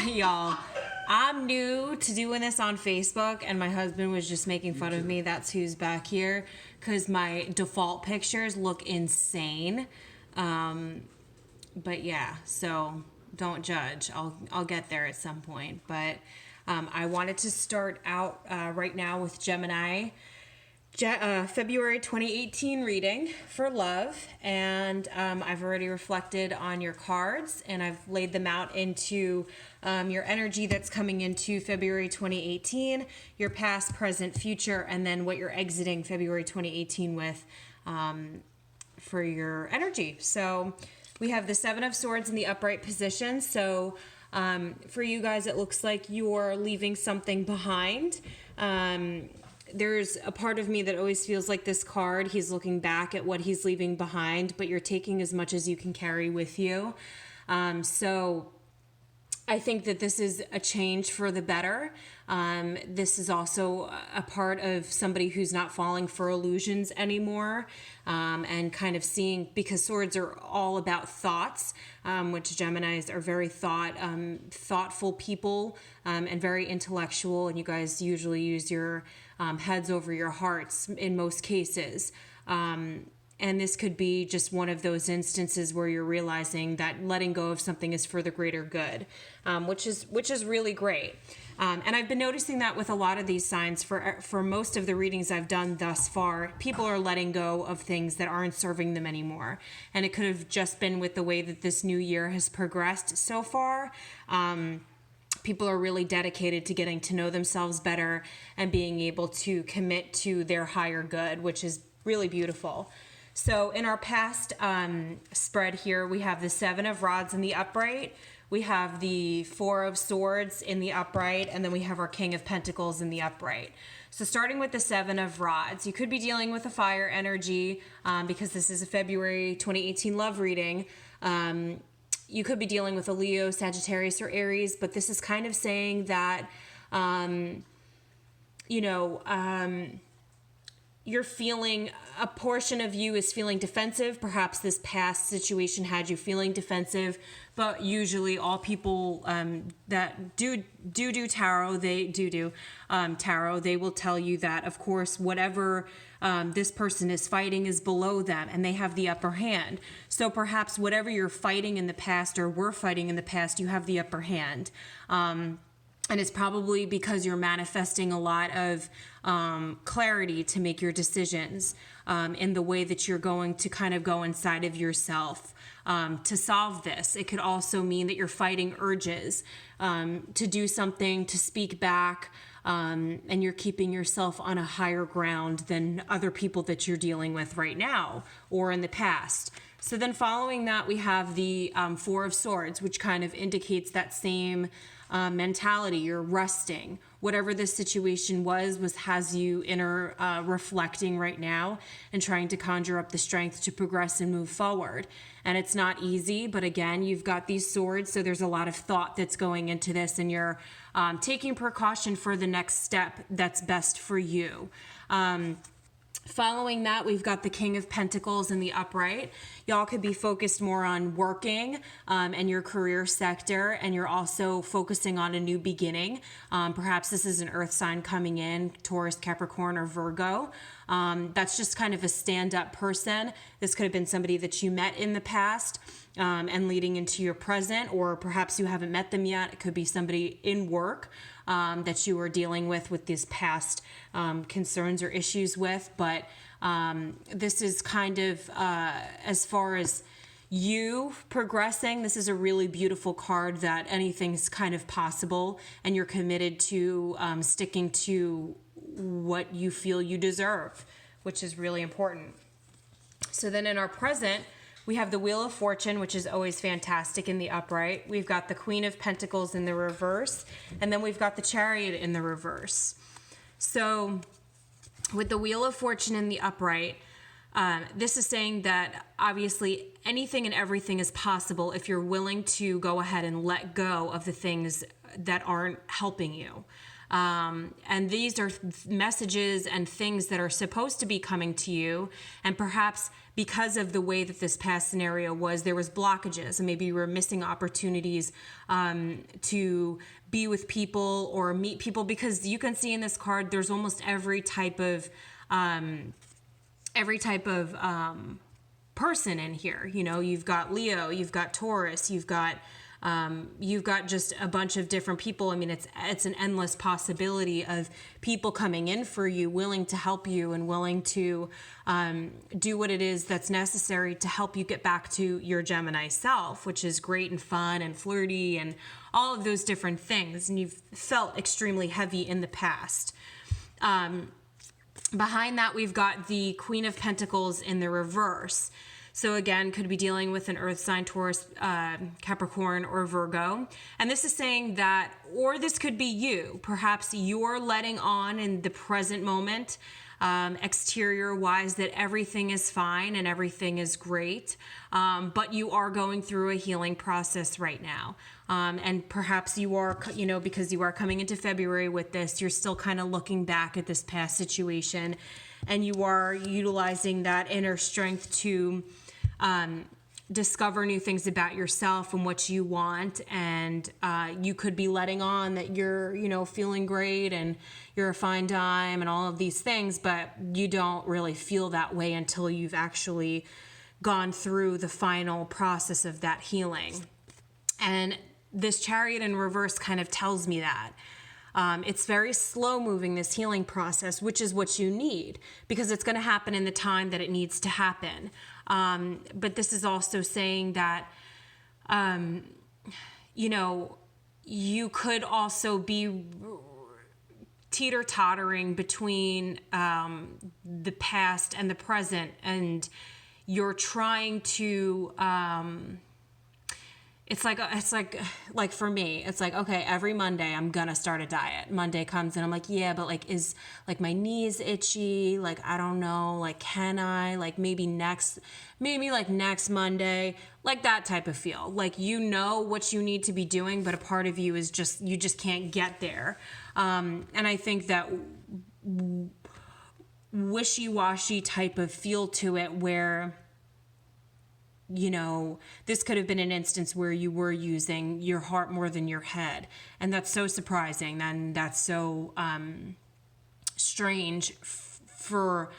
Y'all, I'm new to doing this on Facebook, and my husband was just making fun of me. That's who's back here, because my default pictures look insane. But yeah, so don't judge. I'll get there at some point. But I wanted to start out right now with Gemini. February 2018 reading for love, and I've already reflected on your cards, and I've laid them out into your energy that's coming into February 2018, your past, present, future, and then what you're exiting February 2018 with for your energy. So we have the Seven of Swords in the upright position. So for you guys, it looks like you're leaving something behind. There's a part of me that always feels like this card, he's looking back at what he's leaving behind, but you're taking as much as you can carry with you. So I think that this is a change for the better. This is also a part of somebody who's not falling for illusions anymore, and kind of seeing, because swords are all about thoughts, which Geminis are very thoughtful people, and very intellectual, and you guys usually use your heads over your hearts in most cases. And this could be just one of those instances where you're realizing that letting go of something is for the greater good, which is really great. And I've been noticing that with a lot of these signs for most of the readings I've done thus far, people are letting go of things that aren't serving them anymore. And it could have just been with the way that this new year has progressed so far. People are really dedicated to getting to know themselves better and being able to commit to their higher good, which is really beautiful. So in our past spread here, we have the Seven of Rods in the upright, we have the Four of Swords in the upright, and then we have our King of Pentacles in the upright. So starting with the Seven of Rods, you could be dealing with a fire energy because this is a February 2018 love reading. You could be dealing with a Leo, Sagittarius, or Aries, but this is kind of saying that, you're feeling, a portion of you is feeling defensive. Perhaps this past situation had you feeling defensive, but usually all people that do tarot, tarot, they will tell you that, of course, whatever this person is fighting is below them, and they have the upper hand. So perhaps whatever you're fighting in the past or were fighting in the past, you have the upper hand. And it's probably because you're manifesting a lot of clarity to make your decisions in the way that you're going to kind of go inside of yourself to solve this. It could also mean that you're fighting urges to do something, to speak back, and you're keeping yourself on a higher ground than other people that you're dealing with right now or in the past. So then following that, we have the Four of Swords, which kind of indicates that same mentality. You're resting. Whatever this situation has you inner reflecting right now and trying to conjure up the strength to progress and move forward. And it's not easy, but again, you've got these swords, so there's a lot of thought that's going into this, and you're taking precaution for the next step that's best for you. Following that, we've got the King of Pentacles in the upright. Y'all could be focused more on working and your career sector, and you're also focusing on a new beginning. Perhaps this is an earth sign coming in, Taurus, Capricorn, or Virgo. That's just kind of a stand-up person. This could have been somebody that you met in the past and leading into your present, or perhaps you haven't met them yet. It could be somebody in work that you were dealing with these past concerns or issues with. But this is kind of, as far as you progressing, this is a really beautiful card that anything's kind of possible, and you're committed to sticking to what you feel you deserve, which is really important. So then in our present, we have the Wheel of Fortune, which is always fantastic in the upright. We've got the Queen of Pentacles in the reverse, and then we've got the Chariot in the reverse. So with the Wheel of Fortune in the upright, this is saying that obviously anything and everything is possible if you're willing to go ahead and let go of the things that aren't helping you. And these are messages and things that are supposed to be coming to you. And perhaps because of the way that this past scenario was, there was blockages, and maybe you were missing opportunities to be with people or meet people, because you can see in this card, there's almost every type of person in here. You know, you've got Leo, you've got Taurus, you've got just a bunch of different people. I mean, it's an endless possibility of people coming in for you, willing to help you and willing to do what it is that's necessary to help you get back to your Gemini self, which is great and fun and flirty and all of those different things. And you've felt extremely heavy in the past. Behind that, we've got the Queen of Pentacles in the reverse. So again, could be dealing with an earth sign, Taurus, Capricorn, or Virgo. And this is saying that, or this could be you. Perhaps you're letting on in the present moment, exterior-wise, that everything is fine and everything is great. But you are going through a healing process right now. And perhaps you are, you know, because you are coming into February with this, you're still kind of looking back at this past situation, and you are utilizing that inner strength to discover new things about yourself and what you want. And you could be letting on that you're, you know, feeling great and you're a fine dime and all of these things, but you don't really feel that way until you've actually gone through the final process of that healing. And this Chariot in reverse kind of tells me that. It's very slow moving, this healing process, which is what you need, because it's going to happen in the time that it needs to happen. But this is also saying that, you know, you could also be teeter-tottering between the past and the present, and you're trying to... It's like for me, it's like, okay, every Monday I'm gonna start a diet. Monday comes and I'm like, yeah, but like, is like my knees itchy? Like, I don't know, like, can I, like maybe next Monday, like that type of feel. Like, you know what you need to be doing, but a part of you is just, you just can't get there. And I think that wishy-washy type of feel to it where, you know, this could have been an instance where you were using your heart more than your head. And that's so surprising. And that's so strange for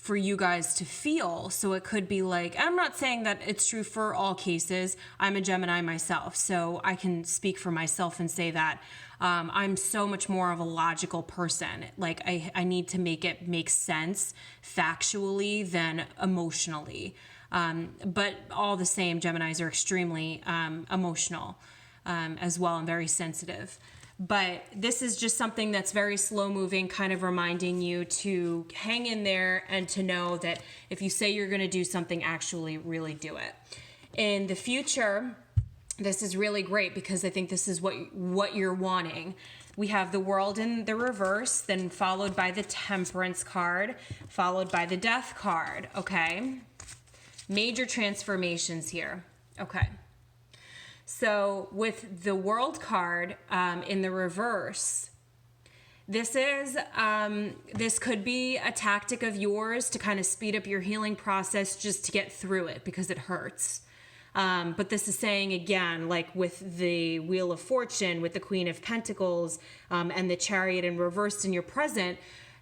you guys to feel. So it could be like, I'm not saying that it's true for all cases. I'm a Gemini myself, so I can speak for myself and say that I'm so much more of a logical person. Like, I need to make it make sense factually than emotionally. But all the same, Geminis are extremely emotional as well, and very sensitive. But this is just something that's very slow moving, kind of reminding you to hang in there and to know that if you say you're going to do something, actually really do it. In the future, this is really great because I think this is what you're wanting. We have the World in the reverse, then followed by the Temperance card, followed by the Death card, okay? Major transformations here. Okay. So with the World card in the reverse, this could be a tactic of yours to kind of speed up your healing process just to get through it because it hurts. But this is saying, again, like with the Wheel of Fortune, with the Queen of Pentacles, and the Chariot in reverse in your present,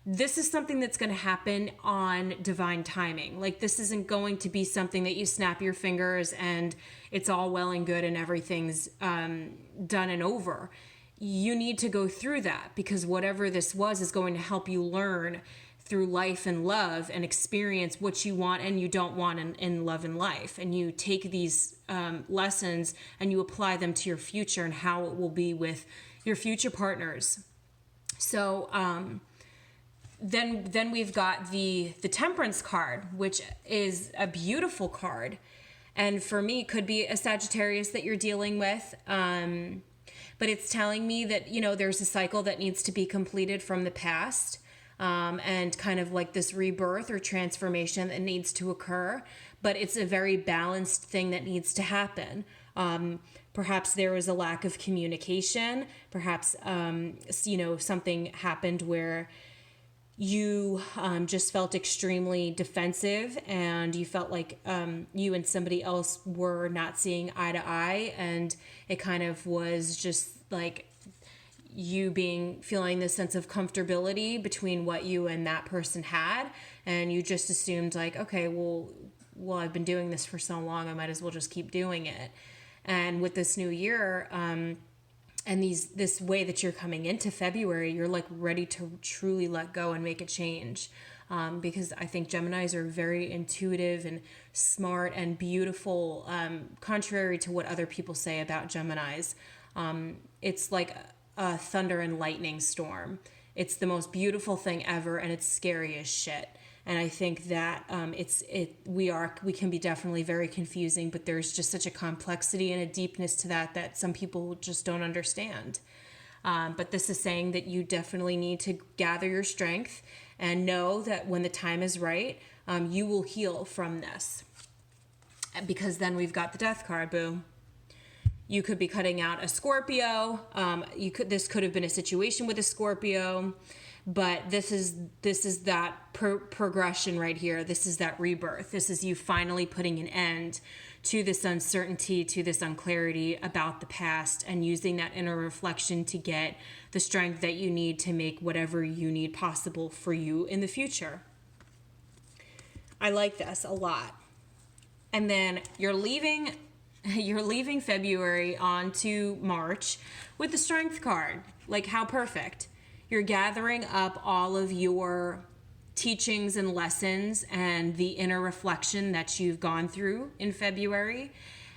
this is something that's going to happen on divine timing. Like, this isn't going to be something that you snap your fingers and it's all well and good and everything's done and over. You need to go through that because whatever this was is going to help you learn through life and love and experience what you want and you don't want in love and life. And you take these lessons and you apply them to your future and how it will be with your future partners. So, Then we've got the Temperance card, which is a beautiful card. And for me, could be a Sagittarius that you're dealing with. But it's telling me that, you know, there's a cycle that needs to be completed from the past. And kind of like this rebirth or transformation that needs to occur. But it's a very balanced thing that needs to happen. Perhaps there was a lack of communication. Perhaps, something happened where you just felt extremely defensive, and you felt like you and somebody else were not seeing eye to eye, and it kind of was just like you feeling this sense of comfortability between what you and that person had, and you just assumed like, okay, well I've been doing this for so long, I might as well just keep doing it. And with this new year, and this way that you're coming into February, you're like ready to truly let go and make a change. Because I think Geminis are very intuitive and smart and beautiful, contrary to what other people say about Geminis. It's like a thunder and lightning storm. It's the most beautiful thing ever, and it's scary as shit. And I think that we can be definitely very confusing, but there's just such a complexity and a deepness to that some people just don't understand. But this is saying that you definitely need to gather your strength and know that when the time is right, you will heal from this. Because then we've got the Death card, boo. You could be cutting out a Scorpio. This could have been a situation with a Scorpio. But this is that progression right here. This is that rebirth. This is you finally putting an end to this uncertainty, to this unclarity about the past, and using that inner reflection to get the strength that you need to make whatever you need possible for you in the future. I like this a lot. And then you're leaving February on to March with the Strength card. Like, how perfect. You're gathering up all of your teachings and lessons and the inner reflection that you've gone through in February.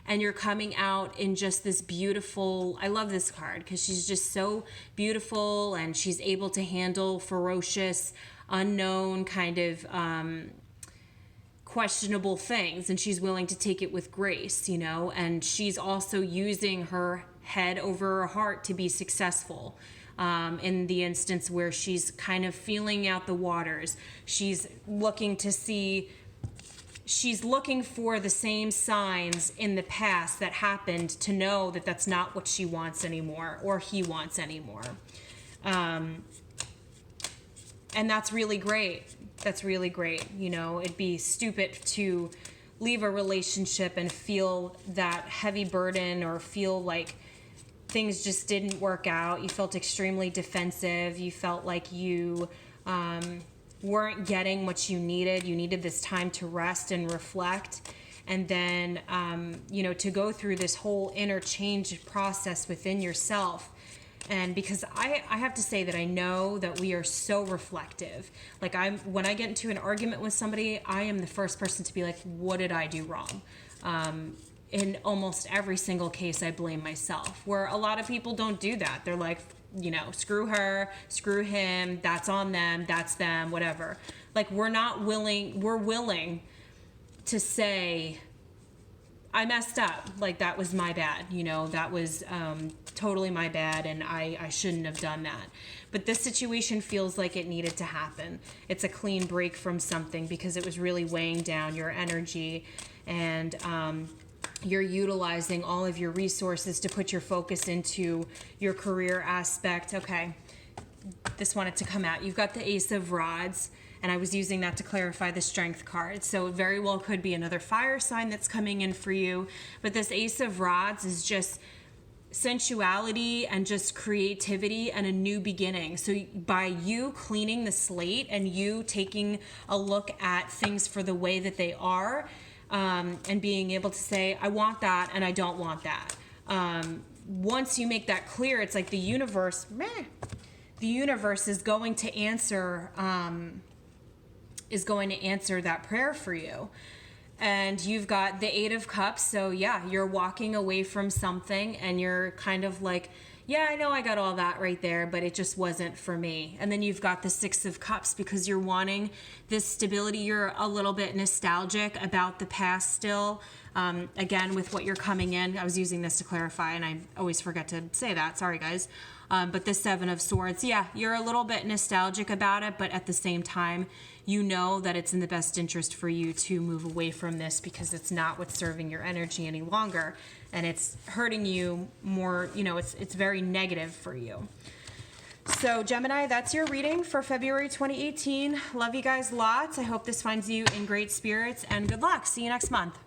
And you're coming out in just this beautiful, I love this card because she's just so beautiful, and she's able to handle ferocious, unknown kind of questionable things. And she's willing to take it with grace, and she's also using her head over her heart to be successful. In the instance where she's kind of feeling out the waters, she's looking for the same signs in the past that happened to know that that's not what she wants anymore, or he wants anymore. And that's really great. That's really great. It'd be stupid to leave a relationship and feel that heavy burden, or feel like things just didn't work out. You felt extremely defensive. You felt like you weren't getting what you needed. You needed this time to rest and reflect. And then, to go through this whole interchange process within yourself. And because I have to say that I know that we are so reflective. Like, when I get into an argument with somebody, I am the first person to be like, what did I do wrong? In almost every single case, I blame myself, where a lot of people don't do that. They're like, screw her, screw him, that's on them, that's them, whatever. Like, we're willing to say, I messed up, like, that was my bad, that was totally my bad, and I shouldn't have done that. But this situation feels like it needed to happen. It's a clean break from something, because it was really weighing down your energy, and you're utilizing all of your resources to put your focus into your career aspect. Okay, this wanted to come out. You've got the Ace of Rods, and I was using that to clarify the Strength card. So it very well could be another fire sign that's coming in for you. But this Ace of Rods is just sensuality and just creativity and a new beginning. So by you cleaning the slate and you taking a look at things for the way that they are, and being able to say, I want that and I don't want that. Once you make that clear, it's like the universe is going to answer that prayer for you. And you've got the Eight of Cups. So yeah, you're walking away from something and you're kind of like, yeah, I know I got all that right there, but it just wasn't for me. And then you've got the Six of Cups, because you're wanting this stability. You're a little bit nostalgic about the past still. Again, with what you're coming in, I was using this to clarify, and I always forget to say that. Sorry, guys. But the Seven of Swords, yeah, you're a little bit nostalgic about it, but at the same time, you know that it's in the best interest for you to move away from this because it's not what's serving your energy any longer, and it's hurting you more. You know, it's very negative for you. So Gemini, that's your reading for February 2018. Love you guys lots. I hope this finds you in great spirits, and good luck. See you next month.